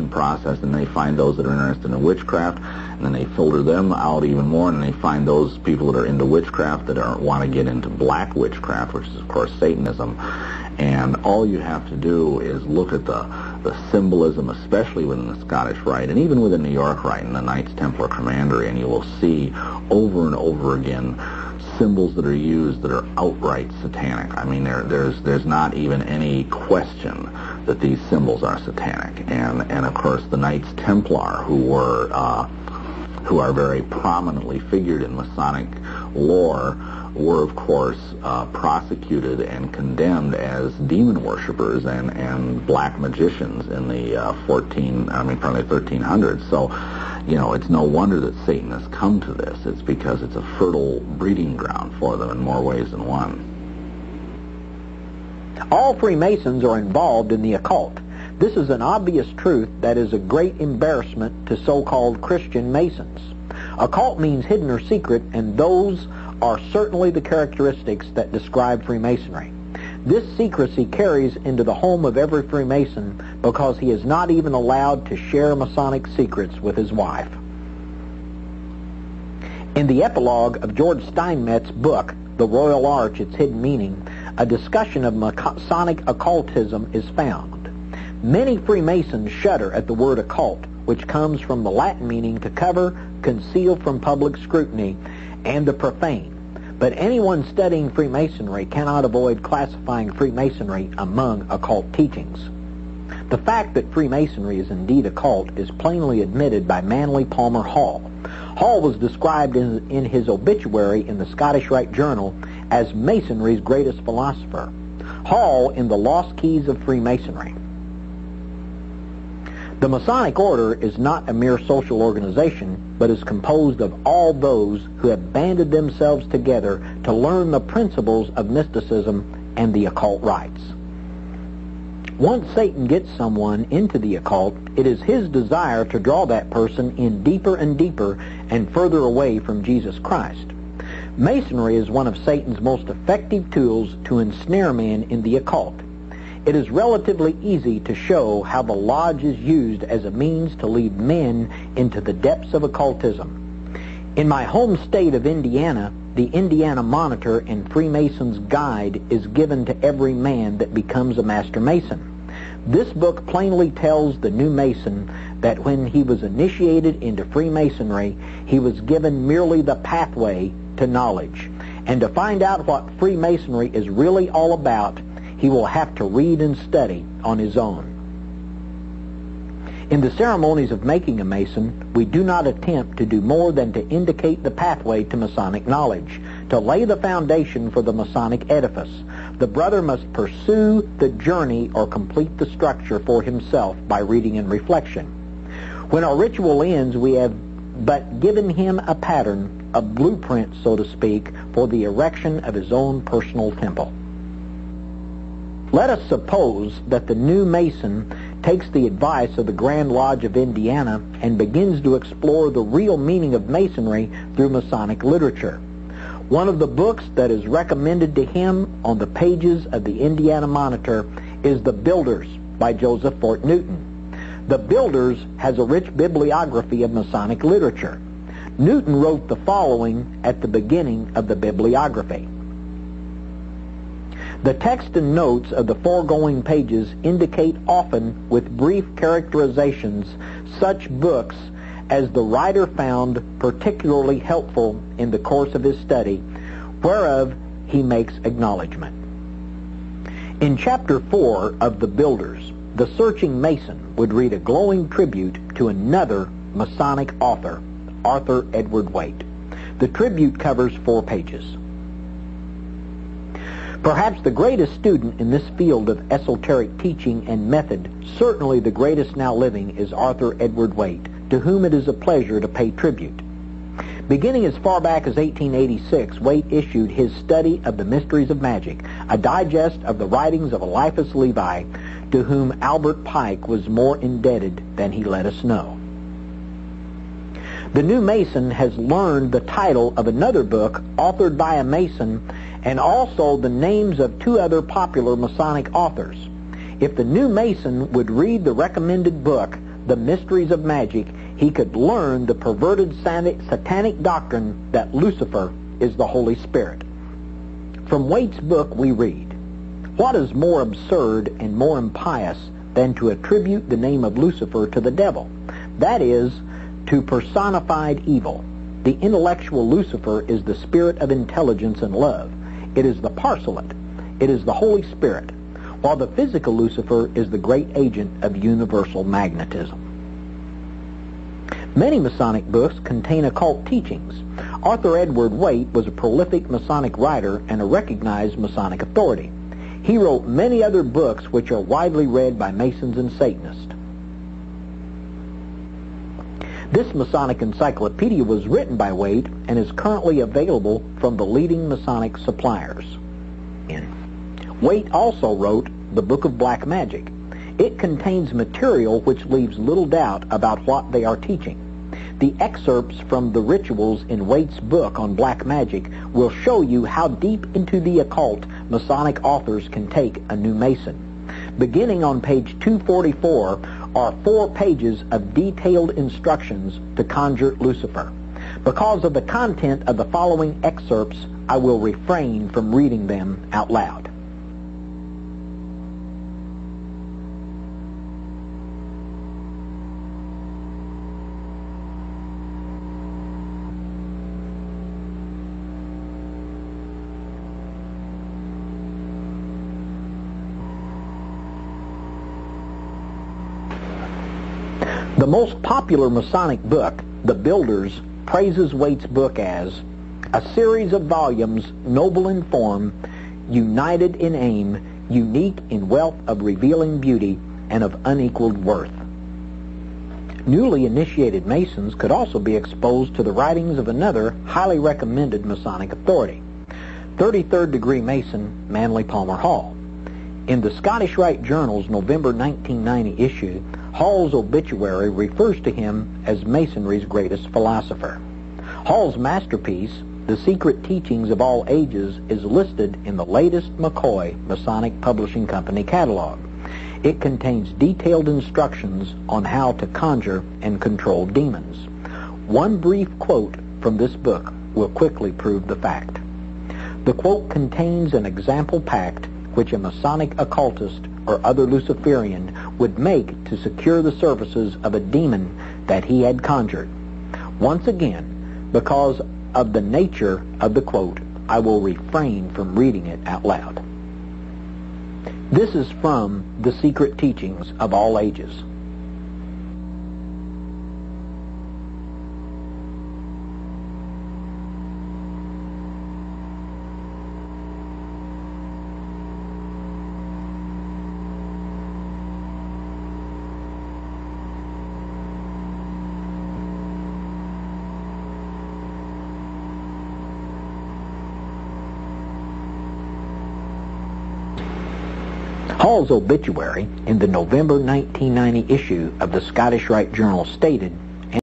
filtration process, and they find those that are interested in witchcraft, and then they filter them out even more, and they find those people that are into witchcraft that want to get into black witchcraft, which is, of course, Satanism. And all you have to do is look at the symbolism, especially within the Scottish Rite, and even within the York Rite and the Knights Templar Commandery, and you will see over and over again symbols that are used that are outright satanic. I mean, there's not even any question that these symbols are satanic. And of course, the Knights Templar, who are very prominently figured in Masonic lore, were of course prosecuted and condemned as demon worshippers and black magicians in the 1300s. So, you know, it's no wonder that Satan has come to this. It's because it's a fertile breeding ground for them in more ways than one. All Freemasons are involved in the occult. This is an obvious truth that is a great embarrassment to so-called Christian Masons. Occult means hidden or secret, and those are certainly the characteristics that describe Freemasonry. This secrecy carries into the home of every Freemason because he is not even allowed to share Masonic secrets with his wife. In the epilogue of George Steinmetz's book, The Royal Arch, Its Hidden Meaning, a discussion of Masonic occultism is found. Many Freemasons shudder at the word occult, which comes from the Latin meaning to cover, conceal from public scrutiny, and the profane. But anyone studying Freemasonry cannot avoid classifying Freemasonry among occult teachings. The fact that Freemasonry is indeed occult is plainly admitted by Manly Palmer Hall. Hall was described in his obituary in the Scottish Rite Journal as Masonry's greatest philosopher. Hall in The Lost Keys of Freemasonry. The Masonic Order is not a mere social organization, but is composed of all those who have banded themselves together to learn the principles of mysticism and the occult rites. Once Satan gets someone into the occult, it is his desire to draw that person in deeper and deeper and further away from Jesus Christ. Masonry is one of Satan's most effective tools to ensnare men in the occult. It is relatively easy to show how the lodge is used as a means to lead men into the depths of occultism. In my home state of Indiana, the Indiana Monitor and Freemason's Guide is given to every man that becomes a Master Mason. This book plainly tells the new Mason that when he was initiated into Freemasonry, he was given merely the pathway to knowledge. And to find out what Freemasonry is really all about, he will have to read and study on his own. In the ceremonies of making a Mason, we do not attempt to do more than to indicate the pathway to Masonic knowledge, to lay the foundation for the Masonic edifice. The brother must pursue the journey or complete the structure for himself by reading and reflection. When our ritual ends, we have but given him a pattern, a blueprint, so to speak, for the erection of his own personal temple. Let us suppose that the new Mason takes the advice of the Grand Lodge of Indiana and begins to explore the real meaning of Masonry through Masonic literature. One of the books that is recommended to him on the pages of the Indiana Monitor is The Builders by Joseph Fort Newton. The Builders has a rich bibliography of Masonic literature. Newton wrote the following at the beginning of the bibliography. The text and notes of the foregoing pages indicate often with brief characterizations such books as the writer found particularly helpful in the course of his study, whereof he makes acknowledgment. In Chapter 4 of The Builders, the searching Mason would read a glowing tribute to another Masonic author, Arthur Edward Waite. The tribute covers 4 pages. Perhaps the greatest student in this field of esoteric teaching and method, certainly the greatest now living, is Arthur Edward Waite, to whom it is a pleasure to pay tribute. Beginning as far back as 1886, Waite issued his Study of the Mysteries of Magic, a digest of the writings of Eliphas Levi, to whom Albert Pike was more indebted than he let us know. The new Mason has learned the title of another book authored by a Mason and also the names of 2 other popular Masonic authors. If the new Mason would read the recommended book, the mysteries of magic, he could learn the perverted satanic doctrine that Lucifer is the Holy Spirit. From Waite's book we read, "What is more absurd and more impious than to attribute the name of Lucifer to the devil? That is, to personified evil. The intellectual Lucifer is the spirit of intelligence and love. It is the parcelet. It is the Holy Spirit, while the physical Lucifer is the great agent of universal magnetism." Many Masonic books contain occult teachings. Arthur Edward Waite was a prolific Masonic writer and a recognized Masonic authority. He wrote many other books which are widely read by Masons and Satanists. This Masonic encyclopedia was written by Waite and is currently available from the leading Masonic suppliers. Waite also wrote the Book of Black Magic. It contains material which leaves little doubt about what they are teaching. The excerpts from the rituals in Waite's book on black magic will show you how deep into the occult Masonic authors can take a new Mason. Beginning on page 244 are 4 pages of detailed instructions to conjure Lucifer. Because of the content of the following excerpts, I will refrain from reading them out loud. The most popular Masonic book, The Builders, praises Waite's book as a series of volumes noble in form, united in aim, unique in wealth of revealing beauty, and of unequaled worth. Newly initiated Masons could also be exposed to the writings of another highly recommended Masonic authority, 33rd degree Mason Manly Palmer Hall. In the Scottish Rite Journal's November 1990 issue, Hall's obituary refers to him as Masonry's greatest philosopher. Hall's masterpiece, The Secret Teachings of All Ages, is listed in the latest McCoy Masonic Publishing Company catalog. It contains detailed instructions on how to conjure and control demons. One brief quote from this book will quickly prove the fact. The quote contains an example pact which a Masonic occultist or other Luciferian would make to secure the services of a demon that he had conjured. Once again, because of the nature of the quote, I will refrain from reading it out loud. This is from The Secret Teachings of All Ages. Hall's obituary in the November 1990 issue of the Scottish Rite Journal stated,